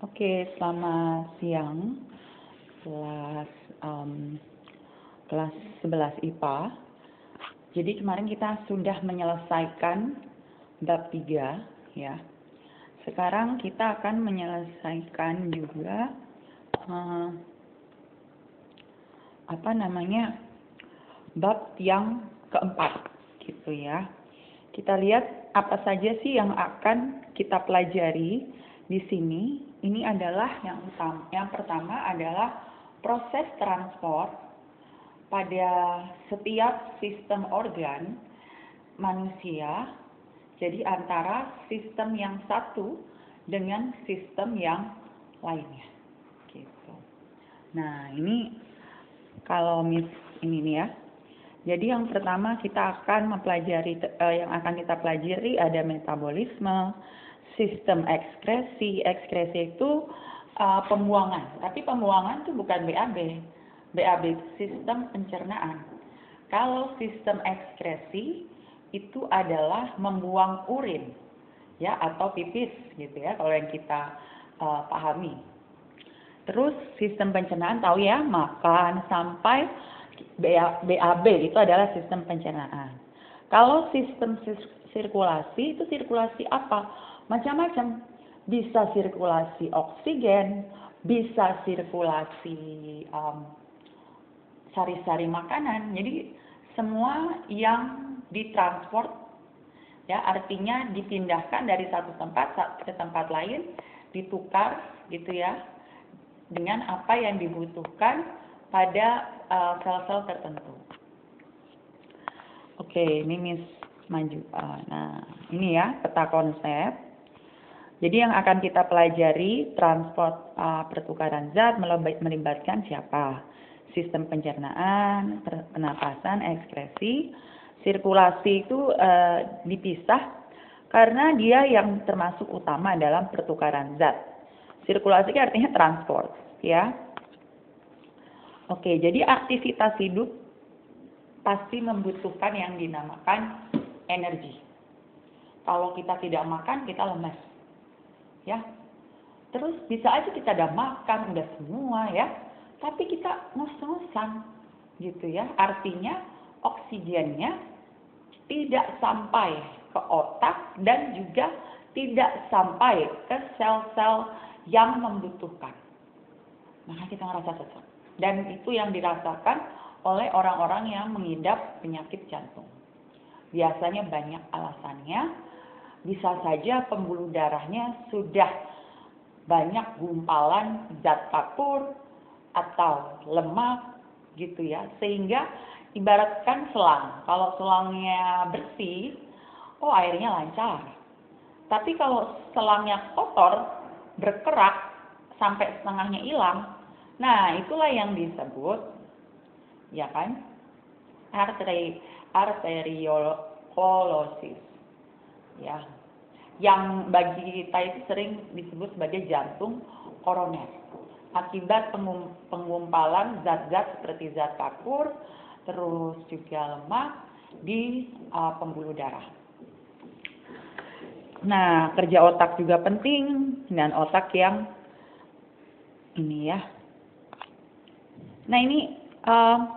Oke, selamat siang, kelas kelas 11 IPA. Jadi kemarin kita sudah menyelesaikan bab 3 ya. Sekarang kita akan menyelesaikan juga bab yang keempat gitu ya. Kita lihat apa saja sih yang akan kita pelajari di sini. Ini adalah yang pertama adalah proses transport pada setiap sistem organ manusia. Jadi antara sistem yang satu dengan sistem yang lainnya. Gitu. Nah, ini kalau ini nih ya. Jadi yang pertama kita akan mempelajari yang akan kita pelajari ada metabolisme, sistem ekskresi. Ekskresi itu pembuangan, tapi pembuangan itu bukan BAB. BAB itu sistem pencernaan. Kalau sistem ekskresi itu adalah membuang urin ya atau pipis gitu ya kalau yang kita pahami. Terus sistem pencernaan tahu ya, makan sampai BAB itu adalah sistem pencernaan. Kalau sistem sirkulasi itu sirkulasi apa? Macam-macam. Bisa sirkulasi oksigen, bisa sirkulasi sari-sari makanan. Jadi semua yang ditransport ya artinya dipindahkan dari satu tempat ke tempat lain, ditukar gitu ya dengan apa yang dibutuhkan pada sel-sel tertentu. Oke, ini Miss maju. Nah, ini ya peta konsep. Jadi yang akan kita pelajari transport pertukaran zat melibatkan siapa? Sistem pencernaan, pernapasan, ekskresi. Sirkulasi itu dipisah karena dia yang termasuk utama dalam pertukaran zat. Sirkulasi artinya transport, ya. Oke, jadi aktivitas hidup pasti membutuhkan yang dinamakan energi. Kalau kita tidak makan, kita lemas. Ya. Terus bisa aja kita udah makan, udah semua ya. Tapi kita ngos-ngosan gitu ya. Artinya oksigennya tidak sampai ke otak dan juga tidak sampai ke sel-sel yang membutuhkan. Maka kita ngerasa sesak. Dan itu yang dirasakan oleh orang-orang yang mengidap penyakit jantung. Biasanya banyak alasannya. Bisa saja pembuluh darahnya sudah banyak gumpalan zat kapur atau lemak gitu ya. Sehingga ibaratkan selang. Kalau selangnya bersih, airnya lancar. Tapi kalau selangnya kotor, berkerak sampai setengahnya hilang, nah itulah yang disebut ya kan arteriolosis ya, yang bagi kita itu sering disebut sebagai jantung koroner akibat penggumpalan zat-zat seperti zat kapur terus juga lemak di pembuluh darah. Nah, kerja otak juga penting, dan otak yang ini ya. Nah, ini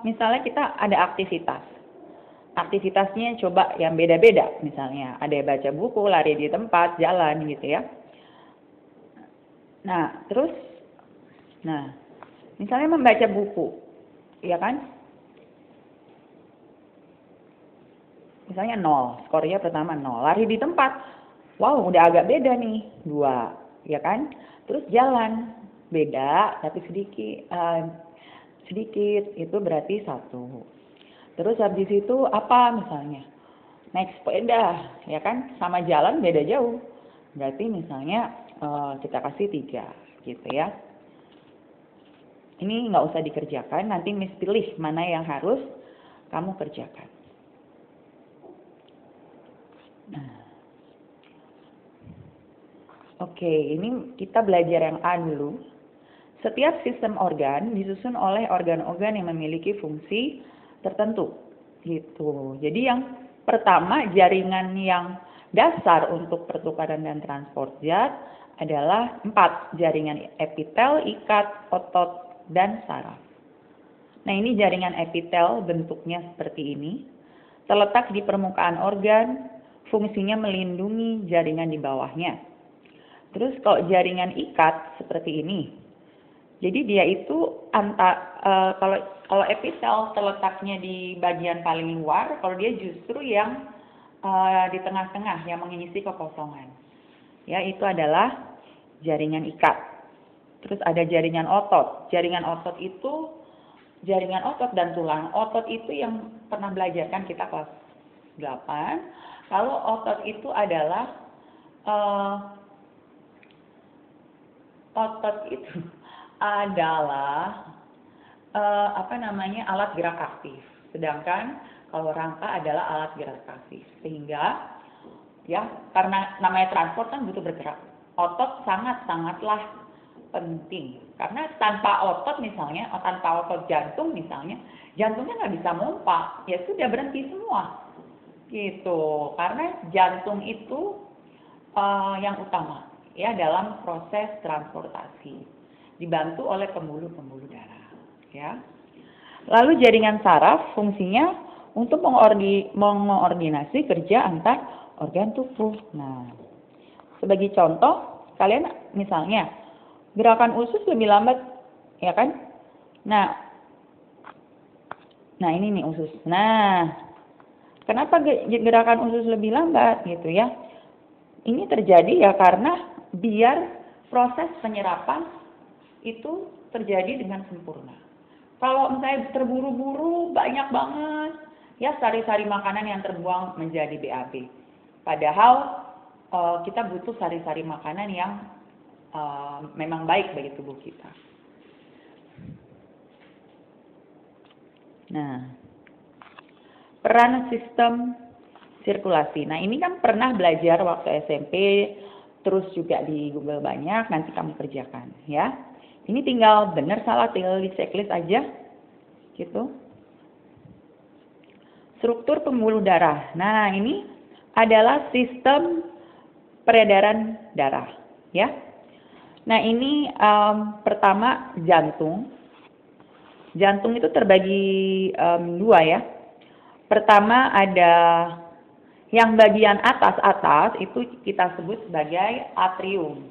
misalnya kita ada aktivitas. Aktivitasnya coba yang beda-beda. Misalnya ada baca buku, lari di tempat, jalan gitu ya. Nah, terus misalnya membaca buku, ya kan? Misalnya 0, skornya pertama 0. Lari di tempat, wow udah agak beda nih, 2, ya kan? Terus jalan, beda tapi sedikit, itu berarti 1. Terus habis itu apa misalnya? Naik sepeda, ya kan? Sama jalan beda jauh. Berarti misalnya kita kasih 3, gitu ya. Ini nggak usah dikerjakan, nanti Miss pilih mana yang harus kamu kerjakan. Nah. Oke, ini kita belajar yang A dulu. Setiap sistem organ disusun oleh organ-organ yang memiliki fungsi tertentu. Gitu. Jadi yang pertama jaringan yang dasar untuk pertukaran dan transport zat adalah 4, jaringan epitel, ikat, otot, dan saraf. Nah, ini jaringan epitel bentuknya seperti ini. Terletak di permukaan organ, fungsinya melindungi jaringan di bawahnya. Terus kalau jaringan ikat seperti ini. Jadi dia itu kalau epitel terletaknya di bagian paling luar, kalau dia justru yang di tengah-tengah yang mengisi kekosongan. Ya, itu adalah jaringan ikat. Terus ada jaringan otot. Jaringan otot dan tulang. Otot itu yang pernah belajar kan kita kelas 8. Kalau otot itu adalah alat gerak aktif. Sedangkan kalau rangka adalah alat gerak pasif. Sehingga ya karena namanya transport kan butuh bergerak. Otot sangatlah penting. Karena tanpa otot misalnya, tanpa otot jantung misalnya, jantungnya nggak bisa mompa. Ya sudah berhenti semua. Gitu. Karena jantung itu yang utama ya dalam proses transportasi. Dibantu oleh pembuluh-pembuluh darah. Ya. Lalu jaringan saraf fungsinya untuk mengoordinasi kerja antar organ tubuh. Nah, sebagai contoh, kalian misalnya gerakan usus lebih lambat, ya kan? Nah ini nih usus. Nah, kenapa gerakan usus lebih lambat gitu ya? Ini terjadi ya karena biar proses penyerapan itu terjadi dengan sempurna. Kalau misalnya terburu-buru banyak banget, ya sari-sari makanan yang terbuang menjadi BAB. Padahal kita butuh sari-sari makanan yang memang baik bagi tubuh kita. Nah, peran sistem sirkulasi. Nah, ini kan pernah belajar waktu SMP, terus juga di Google banyak, nanti kamu kerjakan ya. Ini tinggal benar salah tinggal di checklist aja. Gitu. Struktur pembuluh darah. Nah, ini adalah sistem peredaran darah, ya. Nah, ini pertama jantung. Jantung itu terbagi dua ya. Pertama ada yang bagian atas itu kita sebut sebagai atrium.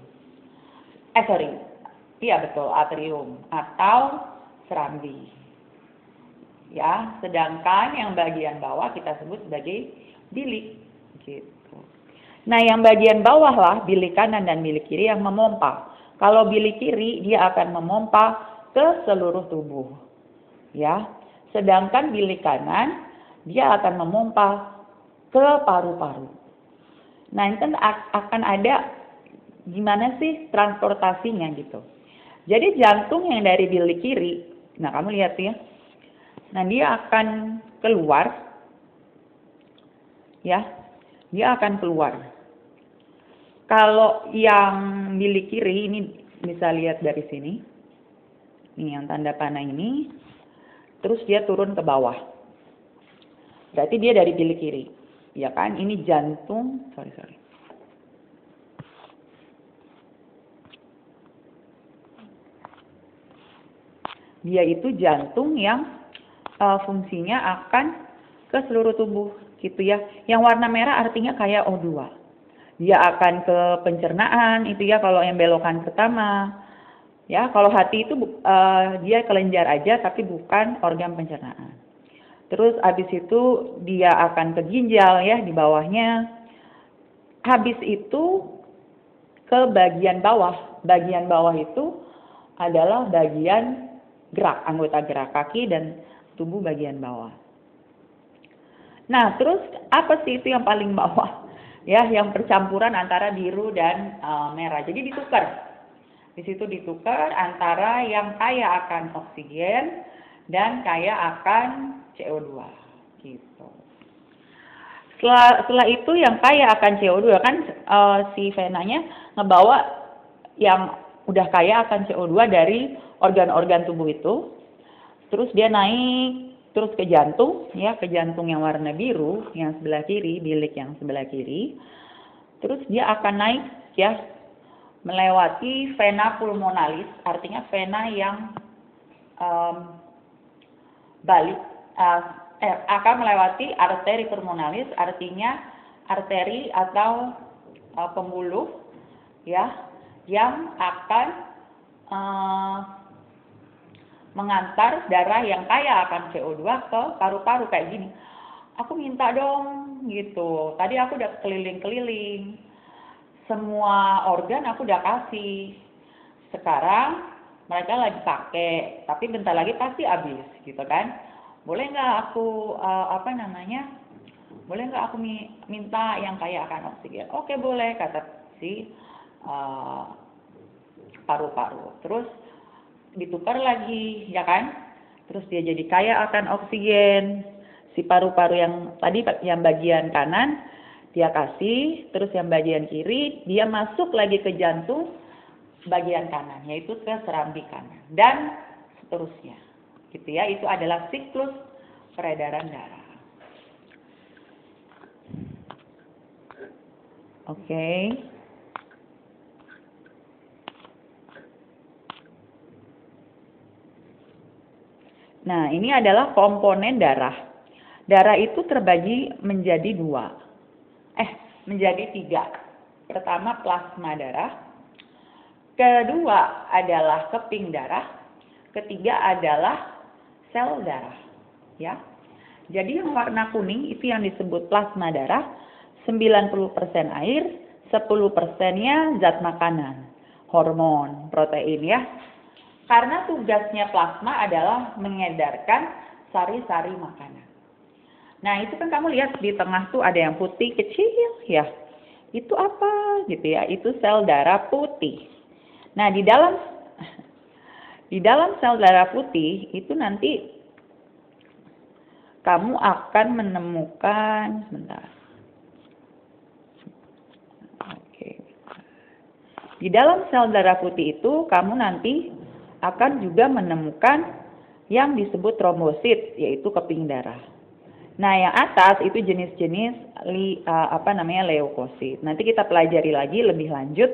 Iya betul, atrium atau serambi. Ya, sedangkan yang bagian bawah kita sebut sebagai bilik gitu. Nah, yang bagian bawah lah bilik kanan dan bilik kiri yang memompa. Kalau bilik kiri dia akan memompa ke seluruh tubuh. Ya. Sedangkan bilik kanan dia akan memompa ke paru-paru. Nah, ini kan akan ada gimana sih transportasinya gitu. Jadi jantung yang dari bilik kiri, nah kamu lihat ya. Nah, dia akan keluar. Ya. Dia akan keluar. Kalau yang bilik kiri ini bisa lihat dari sini. Ini yang tanda panah ini. Terus dia turun ke bawah. Berarti dia dari bilik kiri. Ya kan? Ini jantung. Sorry. Dia itu jantung yang fungsinya akan ke seluruh tubuh gitu ya. Yang warna merah artinya kayak O2. Dia akan ke pencernaan itu ya kalau yang belokan pertama. Ya, kalau hati itu dia kelenjar aja tapi bukan organ pencernaan. Terus habis itu dia akan ke ginjal ya di bawahnya. Habis itu ke bagian bawah. Bagian bawah itu adalah bagian gerak, anggota gerak kaki dan tubuh bagian bawah. Nah, terus apa sih itu yang paling bawah? Ya, yang percampuran antara biru dan merah. Jadi ditukar. Di situ ditukar antara yang kaya akan oksigen dan kaya akan CO2. Gitu. Setelah itu yang kaya akan CO2 kan si venanya ngebawa yang udah kaya akan CO2 dari organ-organ tubuh itu. Terus dia naik terus ke jantung, ya, ke jantung yang warna biru, yang sebelah kiri, bilik yang sebelah kiri. Terus dia akan naik, ya, melewati vena pulmonalis, artinya vena yang balik, akan melewati arteri pulmonalis, artinya arteri atau pembuluh ya, yang akan mengantar darah yang kaya akan CO2 ke paru-paru kayak gini. Aku minta dong gitu. Tadi aku udah keliling-keliling. Semua organ aku udah kasih. Sekarang mereka lagi pakai, tapi bentar lagi pasti habis gitu kan. Boleh nggak aku boleh nggak aku minta yang kaya akan oksigen? Oke, boleh, kata si paru-paru. Terus ditukar lagi, ya kan? Terus dia jadi kaya akan oksigen. Si paru-paru yang tadi yang bagian kanan dia kasih, terus yang bagian kiri dia masuk lagi ke jantung bagian kanan, yaitu ke serambi kanan, dan seterusnya. Gitu ya, itu adalah siklus peredaran darah. Oke. Nah, ini adalah komponen darah. Darah itu terbagi menjadi menjadi 3. Pertama, plasma darah. Kedua adalah keping darah. Ketiga adalah sel darah. Ya. Jadi yang warna kuning itu yang disebut plasma darah. 90% air, 10%-nya zat makanan, hormon, protein ya. Karena tugasnya plasma adalah mengedarkan sari-sari makanan. Nah, itu kan kamu lihat di tengah tuh ada yang putih kecil ya. Itu apa gitu ya? Itu sel darah putih. Nah, di dalam sel darah putih itu nanti kamu akan menemukan Di dalam sel darah putih itu kamu nanti akan juga menemukan yang disebut trombosit, yaitu keping darah. Nah, yang atas itu jenis-jenis leukosit. Nanti kita pelajari lagi lebih lanjut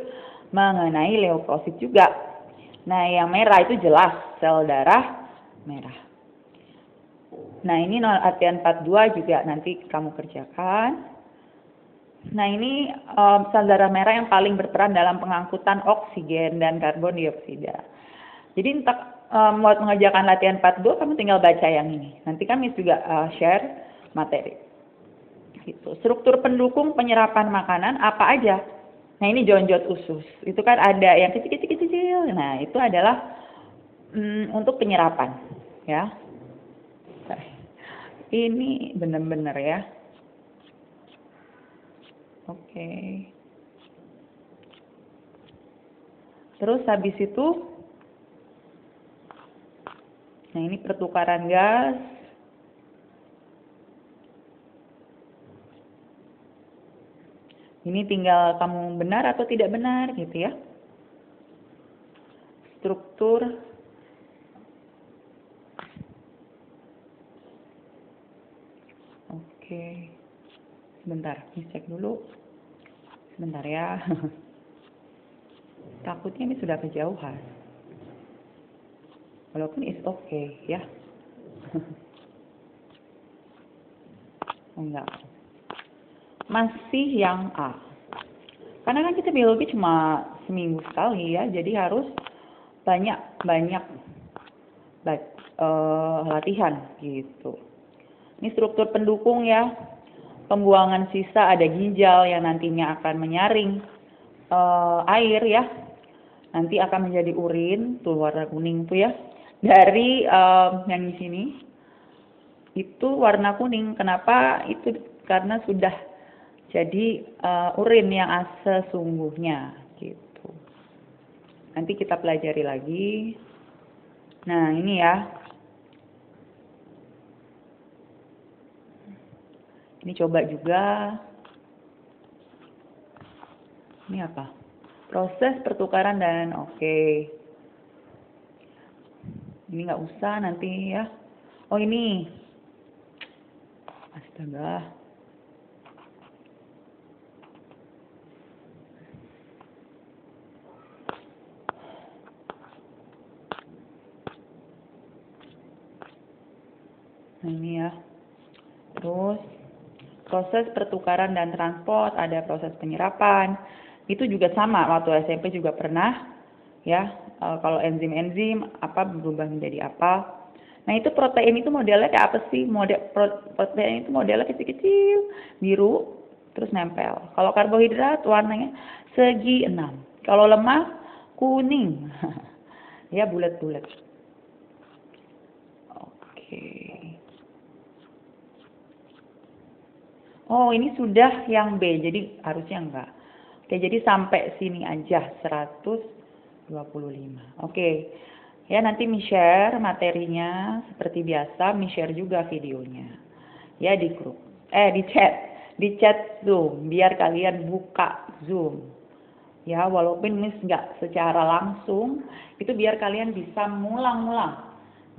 mengenai leukosit juga. Nah, yang merah itu jelas sel darah merah. Nah, ini latihan 42 juga nanti kamu kerjakan. Nah, ini sel darah merah yang paling berperan dalam pengangkutan oksigen dan karbon dioksida. Jadi buat mengerjakan latihan 42 kamu tinggal baca yang ini. Nanti kami juga share materi. Gitu. Struktur pendukung penyerapan makanan apa aja? Nah, ini jonjot usus. Itu kan ada yang kecil-kecil. Nah, itu adalah untuk penyerapan, ya. Ini benar-benar ya. Oke. Terus habis itu, nah ini pertukaran gas. Ini tinggal kamu benar atau tidak benar gitu ya. Struktur. Oke. Sebentar, cek dulu. Sebentar ya. Takutnya ini sudah kejauhan. Walaupun it's okay ya. Enggak. Masih yang A. Karena kan kita biologi cuma seminggu sekali ya, jadi harus banyak latihan gitu. Ini struktur pendukung ya. Pembuangan sisa ada ginjal yang nantinya akan menyaring air ya. Nanti akan menjadi urin, tuh warna kuning tuh ya. Dari yang di sini itu warna kuning. Kenapa? Itu karena sudah jadi urin yang sesungguhnya gitu. Nanti kita pelajari lagi. Nah, ini ya. Ini coba juga. Ini apa? Proses pertukaran dan oke. Ini nggak usah nanti ya. Oh, ini. Astaga. Nah, ini ya. Terus proses pertukaran dan transport, ada proses penyerapan. Itu juga sama, waktu SMP juga pernah ya. Kalau enzim-enzim apa berubah menjadi apa. Nah, itu protein itu modelnya kayak apa sih? Protein itu modelnya kecil-kecil, biru, terus nempel. Kalau karbohidrat warnanya segi 6. Kalau lemak kuning. Ya, bulat-bulat. Oke. Oh, ini sudah yang B, jadi harusnya enggak. Oke, jadi sampai sini aja 125. Oke. Ya, nanti mi-share materinya seperti biasa, mi-share juga videonya. Ya, di grup. Di chat Zoom, biar kalian buka Zoom. Ya, walaupun Miss nggak secara langsung, itu biar kalian bisa mengulang-ulang.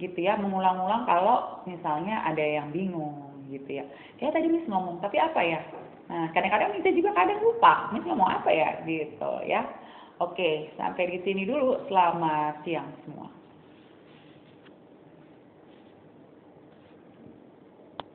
Gitu ya, mengulang-ulang kalau misalnya ada yang bingung gitu ya. Kayak tadi Miss ngomong, tapi apa ya? Nah, kadang-kadang kita juga kadang lupa, Miss ngomong apa ya gitu ya. Oke, sampai di sini dulu. Selamat siang semua.